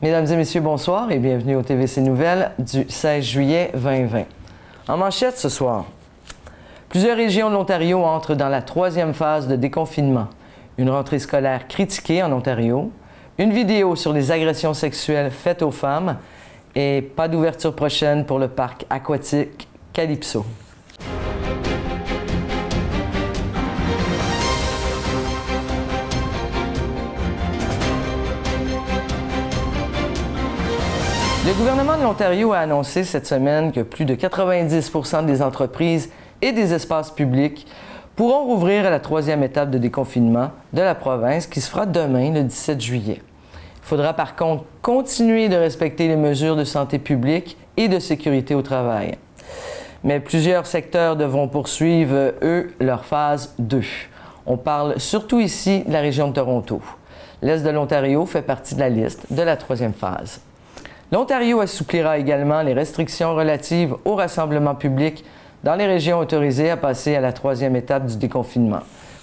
Mesdames et messieurs, bonsoir et bienvenue au TVC Nouvelles du 16 juillet 2020. En manchette ce soir, plusieurs régions de l'Ontario entrent dans la troisième phase de déconfinement. Une rentrée scolaire critiquée en Ontario, une vidéo sur les agressions sexuelles faites aux femmes et pas d'ouverture prochaine pour le parc aquatique Calypso. Le gouvernement de l'Ontario a annoncé cette semaine que plus de 90% des entreprises et des espaces publics pourront rouvrir à la troisième étape de déconfinement de la province qui se fera demain, le 17 juillet. Il faudra par contre continuer de respecter les mesures de santé publique et de sécurité au travail. Mais plusieurs secteurs devront poursuivre, eux, leur phase 2. On parle surtout ici de la région de Toronto. L'Est de l'Ontario fait partie de la liste de la troisième phase. L'Ontario assouplira également les restrictions relatives au rassemblement public dans les régions autorisées à passer à la troisième étape du déconfinement.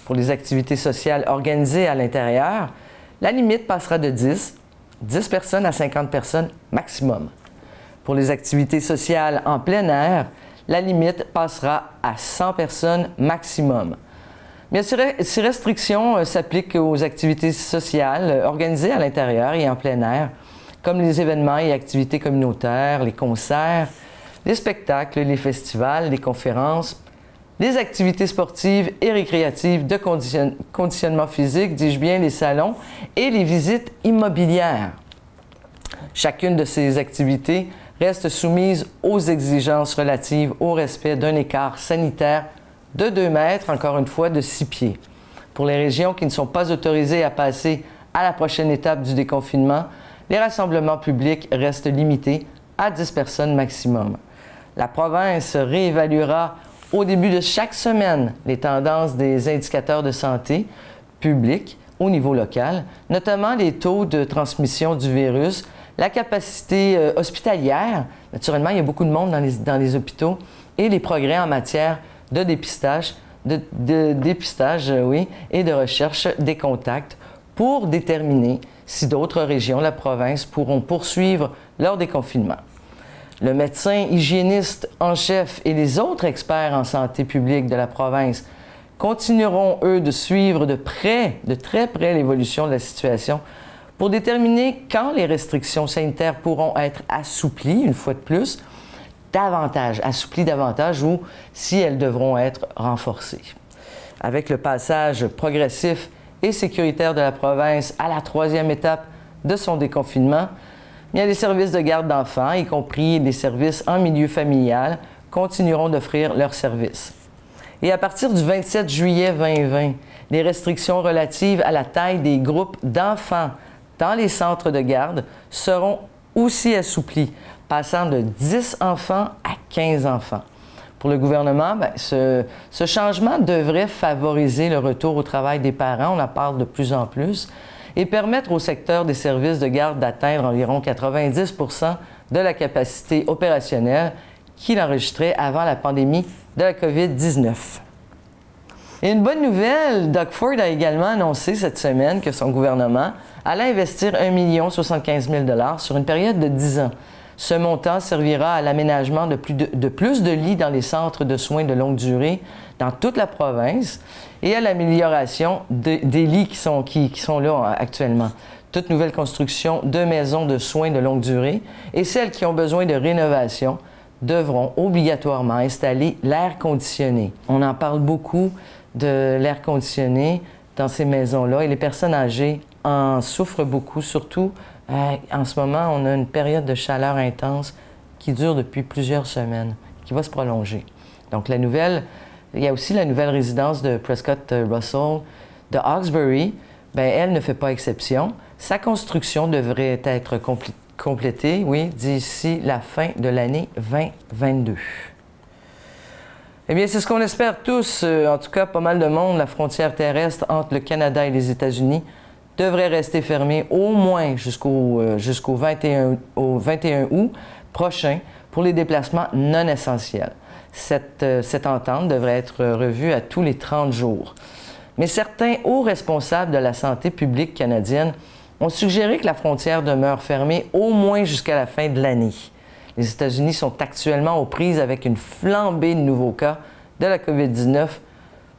Pour les activités sociales organisées à l'intérieur, la limite passera de 10 personnes à 50 personnes maximum. Pour les activités sociales en plein air, la limite passera à 100 personnes maximum. Bien sûr, ces restrictions s'appliquent aux activités sociales organisées à l'intérieur et en plein air, comme les événements et activités communautaires, les concerts, les spectacles, les festivals, les conférences, les activités sportives et récréatives de conditionnement physique, dis-je bien, les salons et les visites immobilières. Chacune de ces activités reste soumise aux exigences relatives au respect d'un écart sanitaire de 2 mètres, encore une fois, de 6 pieds. Pour les régions qui ne sont pas autorisées à passer à la prochaine étape du déconfinement, les rassemblements publics restent limités à 10 personnes maximum. La province réévaluera au début de chaque semaine les tendances des indicateurs de santé publique au niveau local, notamment les taux de transmission du virus, la capacité hospitalière, naturellement il y a beaucoup de monde dans les hôpitaux, et les progrès en matière de dépistage, et de recherche des contacts pour déterminer si d'autres régions de la province pourront poursuivre leur déconfinement. Le médecin hygiéniste en chef et les autres experts en santé publique de la province continueront, eux, de suivre de très près l'évolution de la situation pour déterminer quand les restrictions sanitaires pourront être assouplies, une fois de plus, assouplies davantage ou si elles devront être renforcées. Avec le passage progressif et sécuritaire de la province à la troisième étape de son déconfinement, bien, les services de garde d'enfants, y compris les services en milieu familial, continueront d'offrir leurs services. Et à partir du 27 juillet 2020, les restrictions relatives à la taille des groupes d'enfants dans les centres de garde seront aussi assouplies, passant de 10 enfants à 15 enfants. Pour le gouvernement, ce changement devrait favoriser le retour au travail des parents, on en parle de plus en plus, et permettre au secteur des services de garde d'atteindre environ 90 % de la capacité opérationnelle qu'il enregistrait avant la pandémie de la COVID-19. Et une bonne nouvelle, Doug Ford a également annoncé cette semaine que son gouvernement allait investir 1 075 000 $ sur une période de 10 ans. Ce montant servira à l'aménagement de plus de lits dans les centres de soins de longue durée dans toute la province et à l'amélioration des lits qui sont là actuellement. Toute nouvelle construction de maisons de soins de longue durée et celles qui ont besoin de rénovation devront obligatoirement installer l'air conditionné. On en parle beaucoup de l'air conditionné dans ces maisons-là et les personnes âgées en souffrent beaucoup, surtout en ce moment, on a une période de chaleur intense qui dure depuis plusieurs semaines, qui va se prolonger. Donc il y a aussi la nouvelle résidence de Prescott Russell de Hawkesbury. Bien, elle ne fait pas exception. Sa construction devrait être complétée, oui, d'ici la fin de l'année 2022. Eh bien, c'est ce qu'on espère tous, en tout cas pas mal de monde. La frontière terrestre entre le Canada et les États-Unis devrait rester fermée au moins jusqu'au 21 août prochain pour les déplacements non essentiels. Cette entente devrait être revue à tous les 30 jours. Mais certains hauts responsables de la santé publique canadienne ont suggéré que la frontière demeure fermée au moins jusqu'à la fin de l'année. Les États-Unis sont actuellement aux prises avec une flambée de nouveaux cas de la COVID-19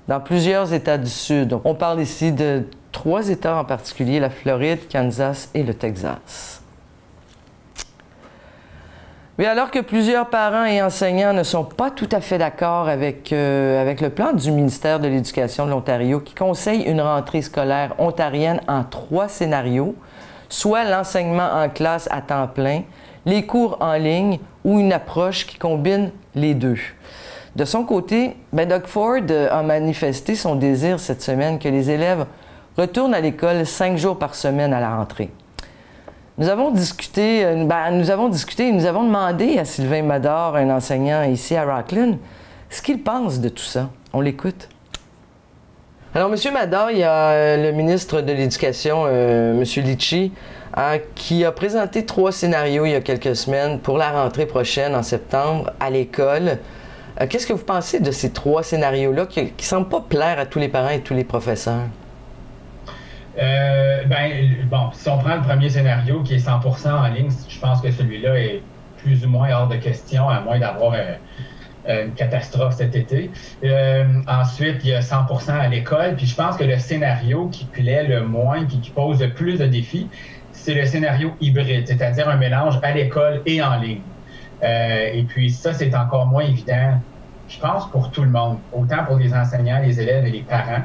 dans plusieurs États du Sud. On parle ici de 3 États en particulier, la Floride, Kansas et le Texas. Mais alors que plusieurs parents et enseignants ne sont pas tout à fait d'accord avec le plan du ministère de l'Éducation de l'Ontario qui conseille une rentrée scolaire ontarienne en 3 scénarios, soit l'enseignement en classe à temps plein, les cours en ligne ou une approche qui combine les deux. De son côté, Doug Ford a manifesté son désir cette semaine que les élèves retournent à l'école 5 jours par semaine à la rentrée. Nous avons discuté et nous avons demandé à Sylvain Mador, un enseignant ici à Rockland, ce qu'il pense de tout ça. On l'écoute. Alors, M. Mador, il y a le ministre de l'Éducation, M. Litchi, qui a présenté 3 scénarios il y a quelques semaines pour la rentrée prochaine en septembre à l'école. Qu'est-ce que vous pensez de ces 3 scénarios-là qui ne semblent pas plaire à tous les parents et tous les professeurs? Si on prend le premier scénario qui est 100% en ligne, je pense que celui-là est plus ou moins hors de question, à moins d'avoir une catastrophe cet été. Ensuite, il y a 100% à l'école, puis je pense que le scénario qui plaît le moins, qui pose le plus de défis, c'est le scénario hybride, c'est-à-dire un mélange à l'école et en ligne. Et puis ça, c'est encore moins évident, je pense, pour tout le monde, autant pour les enseignants, les élèves et les parents.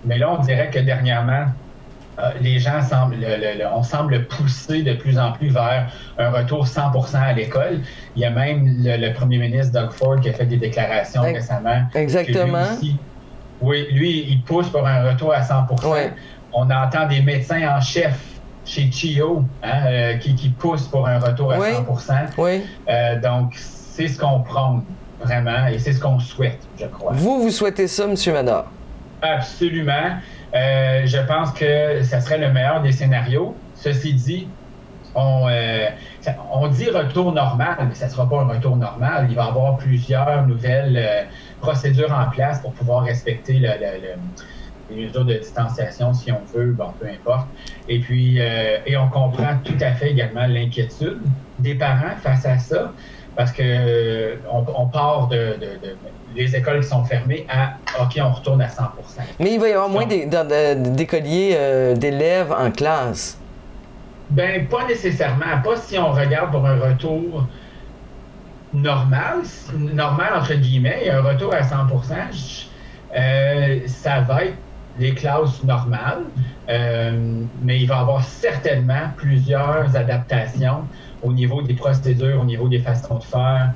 Mais là, on dirait que dernièrement, les gens on semble pousser de plus en plus vers un retour 100% à l'école. Il y a même le premier ministre Doug Ford qui a fait des déclarations récemment. Exactement. Lui, il pousse pour un retour à 100%. Oui. On entend des médecins en chef chez CHEO qui poussent pour un retour à 100%. Oui. Donc, c'est ce qu'on prône vraiment et c'est ce qu'on souhaite, je crois. Vous souhaitez ça, M. Mador? Absolument. Je pense que ça serait le meilleur des scénarios. Ceci dit, on dit retour normal, mais ça ne sera pas un retour normal. Il va y avoir plusieurs nouvelles procédures en place pour pouvoir respecter les mesures de distanciation, si on veut, peu importe. Et puis, et on comprend tout à fait également l'inquiétude des parents face à ça, parce que on part de les écoles qui sont fermées à « OK, on retourne à 100%. » Mais il va y avoir moins d'écoliers, d'élèves en classe. Pas nécessairement. Pas si on regarde pour un retour normal entre guillemets, un retour à 100%, ça va être les classes normales, mais il va y avoir certainement plusieurs adaptations au niveau des procédures, au niveau des façons de faire.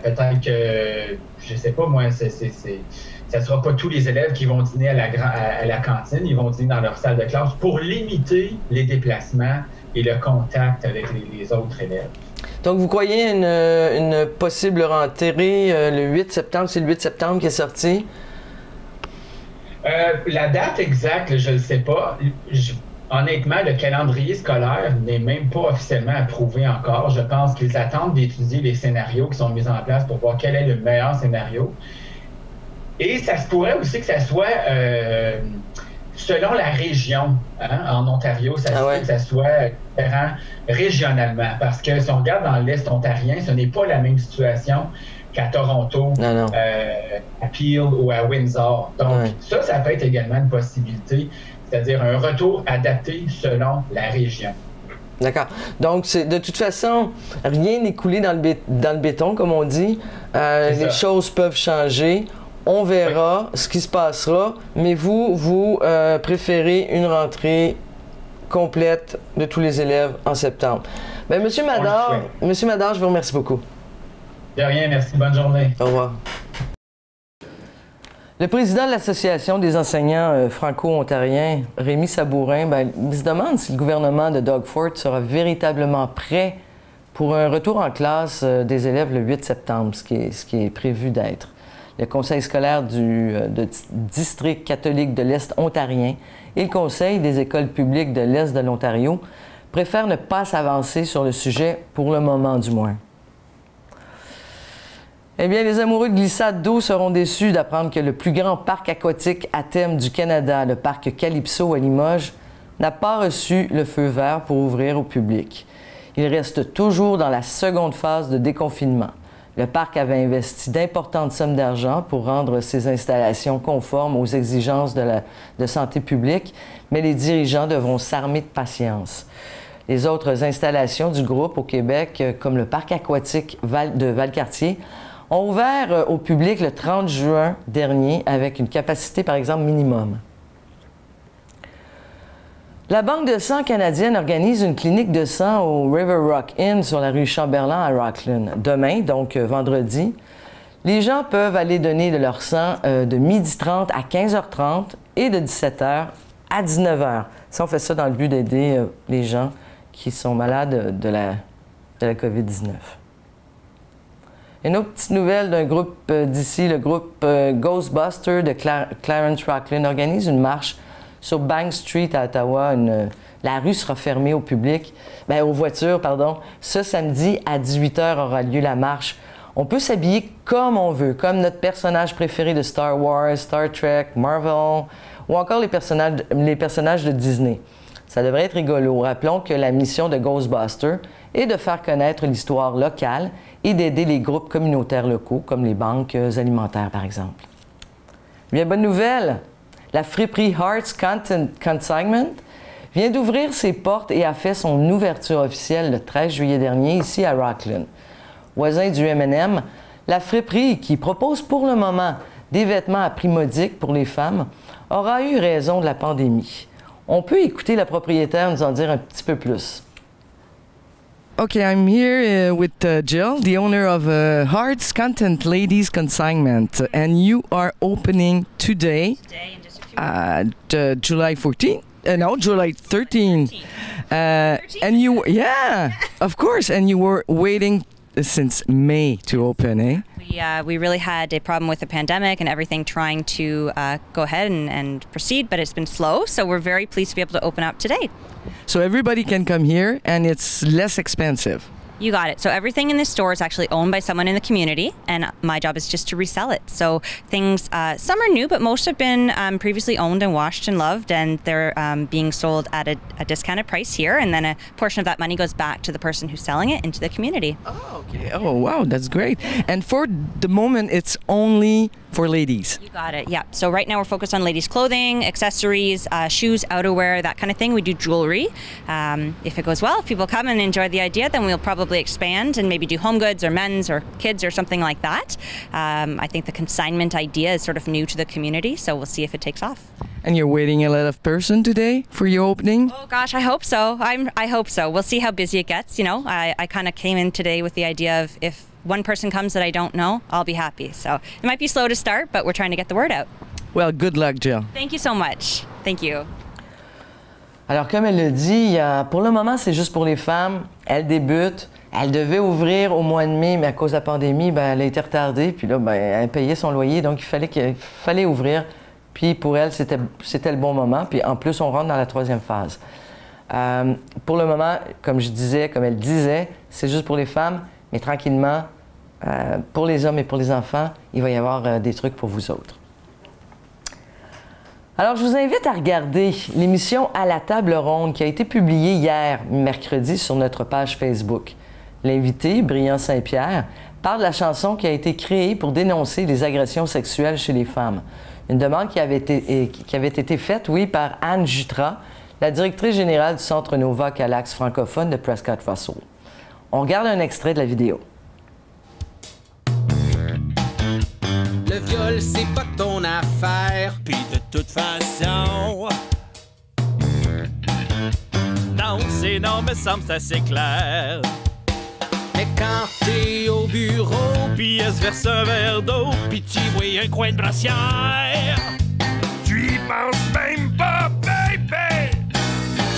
Peut-être que, je ne sais pas, moi, ça ne sera pas tous les élèves qui vont dîner à la cantine, ils vont dîner dans leur salle de classe pour limiter les déplacements et le contact avec les autres élèves. Donc, vous croyez une possible rentrée le 8 septembre? C'est le 8 septembre qui est sorti? La date exacte, je ne le sais pas. Honnêtement, le calendrier scolaire n'est même pas officiellement approuvé encore. Je pense qu'ils attendent d'étudier les scénarios qui sont mis en place pour voir quel est le meilleur scénario. Et ça se pourrait aussi que ça soit selon la région. En Ontario, ça se peut que ça soit différent régionalement. Parce que si on regarde dans l'Est ontarien, ce n'est pas la même situation qu'à Toronto, à Peel ou à Windsor. Donc, ça peut être également une possibilité. C'est-à-dire un retour adapté selon la région. D'accord. Donc, de toute façon, rien n'est coulé dans le béton, comme on dit. Les choses peuvent changer. On verra ce qui se passera. Mais vous préférez une rentrée complète de tous les élèves en septembre. Monsieur Mador, je vous remercie beaucoup. De rien, merci. Bonne journée. Au revoir. Le président de l'Association des enseignants franco-ontariens, Rémi Sabourin, il se demande si le gouvernement de Doug Ford sera véritablement prêt pour un retour en classe des élèves le 8 septembre, ce qui est prévu d'être. Le Conseil scolaire du district catholique de l'Est ontarien et le Conseil des écoles publiques de l'Est de l'Ontario préfèrent ne pas s'avancer sur le sujet, pour le moment du moins. Eh bien, les amoureux de glissade d'eau seront déçus d'apprendre que le plus grand parc aquatique à thème du Canada, le parc Calypso à Limoges, n'a pas reçu le feu vert pour ouvrir au public. Il reste toujours dans la seconde phase de déconfinement. Le parc avait investi d'importantes sommes d'argent pour rendre ses installations conformes aux exigences de santé publique, mais les dirigeants devront s'armer de patience. Les autres installations du groupe au Québec, comme le parc aquatique de Valcartier, ont ouvert au public le 30 juin dernier avec une capacité, par exemple, minimum. La Banque de sang canadienne organise une clinique de sang au River Rock Inn sur la rue Chamberlain à Rockland. Demain, donc vendredi, les gens peuvent aller donner de leur sang de 12h30 à 15h30 et de 17h à 19h. Ça, on fait ça dans le but d'aider les gens qui sont malades de la COVID-19. Une autre petite nouvelle d'un groupe d'ici, le groupe Ghostbusters de Clarence Rockland organise une marche sur Bank Street à Ottawa. La rue sera fermée au public, aux voitures, pardon. Ce samedi à 18h aura lieu la marche. On peut s'habiller comme on veut, comme notre personnage préféré de Star Wars, Star Trek, Marvel ou encore les personnages de Disney. Ça devrait être rigolo. Rappelons que la mission de Ghostbusters est de faire connaître l'histoire locale et d'aider les groupes communautaires locaux, comme les banques alimentaires, par exemple. Bien, bonne nouvelle! La friperie Hearts Consignment vient d'ouvrir ses portes et a fait son ouverture officielle le 13 juillet dernier, ici à Rockland. Voisin du M&M, la friperie, qui propose pour le moment des vêtements à prix modique pour les femmes, aura eu raison de la pandémie. On peut écouter la propriétaire nous en dire un petit peu plus. Okay, I'm here with Jill, the owner of Hearts Content Ladies Consignment, and you are opening today in just a few July 14th. No, July 13th. 13th. And you, yeah, of course, and you were waiting since May to open, eh? We really had a problem with the pandemic and everything trying to go ahead and proceed, but it's been slow, so we're very pleased to be able to open up today. So everybody can come here and it's less expensive. You got it. So everything in this store is actually owned by someone in the community, and my job is just to resell it. So things, some are new, but most have been previously owned and washed and loved, and they're being sold at a discounted price here, and then a portion of that money goes back to the person who's selling it into the community. Oh, okay. Oh, wow, that's great. And for the moment, it's only for ladies. You got it, yeah. So right now we're focused on ladies' clothing, accessories, shoes, outerwear, that kind of thing. We do jewelry. If it goes well, if people come and enjoy the idea, then we'll probably expand and maybe do home goods or men's or kids or something like that. I think the consignment idea is sort of new to the community, so we'll see if it takes off. And you're waiting a lot of person today for your opening? Oh gosh, I hope so. I hope so. We'll see how busy it gets. You know, I kind of came in today with the idea of if one person comes that I don't know, I'll be happy. So it might be slow to start, but we're trying to get the word out. Well, good luck, Jill. Thank you so much. Thank you. Alors, comme elle le dit, pour le moment, c'est juste pour les femmes. Elle débute. Elle devait ouvrir au mois de mai, mais à cause de la pandémie, elle a été retardée. Puis là, elle payait son loyer, donc il fallait ouvrir. Puis pour elle, c'était le bon moment. Puis en plus, on rentre dans la troisième phase. Pour le moment, comme elle disait, c'est juste pour les femmes, mais tranquillement, pour les hommes et pour les enfants, il va y avoir des trucs pour vous autres. Alors, je vous invite à regarder l'émission À la table ronde qui a été publiée hier, mercredi, sur notre page Facebook. L'invité, Brian Saint-Pierre, parle de la chanson qui a été créée pour dénoncer les agressions sexuelles chez les femmes. Une demande qui avait été faite, oui, par Anne Jutra, la directrice générale du Centre Nova Calax francophone de Prescott Russell. On regarde un extrait de la vidéo. Le viol, c'est pas ton affaire. Puis de toute façon, non, c'est non, me semble c'est assez clair. Mais quand t'es au bureau, Puis elle se verse un verre d'eau, puis tu vois un coin de brassière. Tu y penses même pas, baby.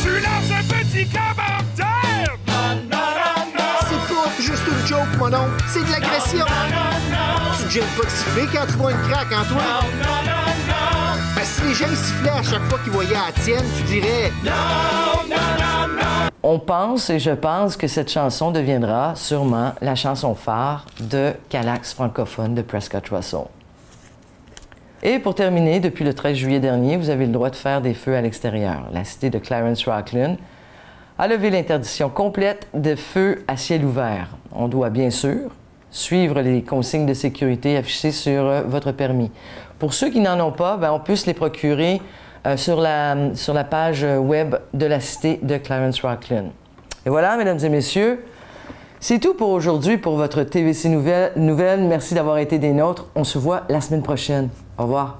Tu lances un petit commentaire. Non, non, non, non. C'est pas juste une joke, mon oncle. C'est de l'agression. Tu te gênes pas de siffler quand tu vois une craque en toi? Non, non, non, non. Ben, si les gens sifflaient à chaque fois qu'ils voyaient la tienne, tu dirais... Non, non, non, non. On pense et je pense que cette chanson deviendra sûrement la chanson phare de Calax francophone de Prescott Russell. Et pour terminer, depuis le 13 juillet dernier, vous avez le droit de faire des feux à l'extérieur. La cité de Clarence-Rocklin a levé l'interdiction complète de feux à ciel ouvert. On doit bien sûr suivre les consignes de sécurité affichées sur votre permis. Pour ceux qui n'en ont pas, on peut se les procurer sur la page web de la cité de Clarence-Rocklin. Et voilà, mesdames et messieurs, c'est tout pour aujourd'hui pour votre TVC Nouvelles. Merci d'avoir été des nôtres. On se voit la semaine prochaine. Au revoir.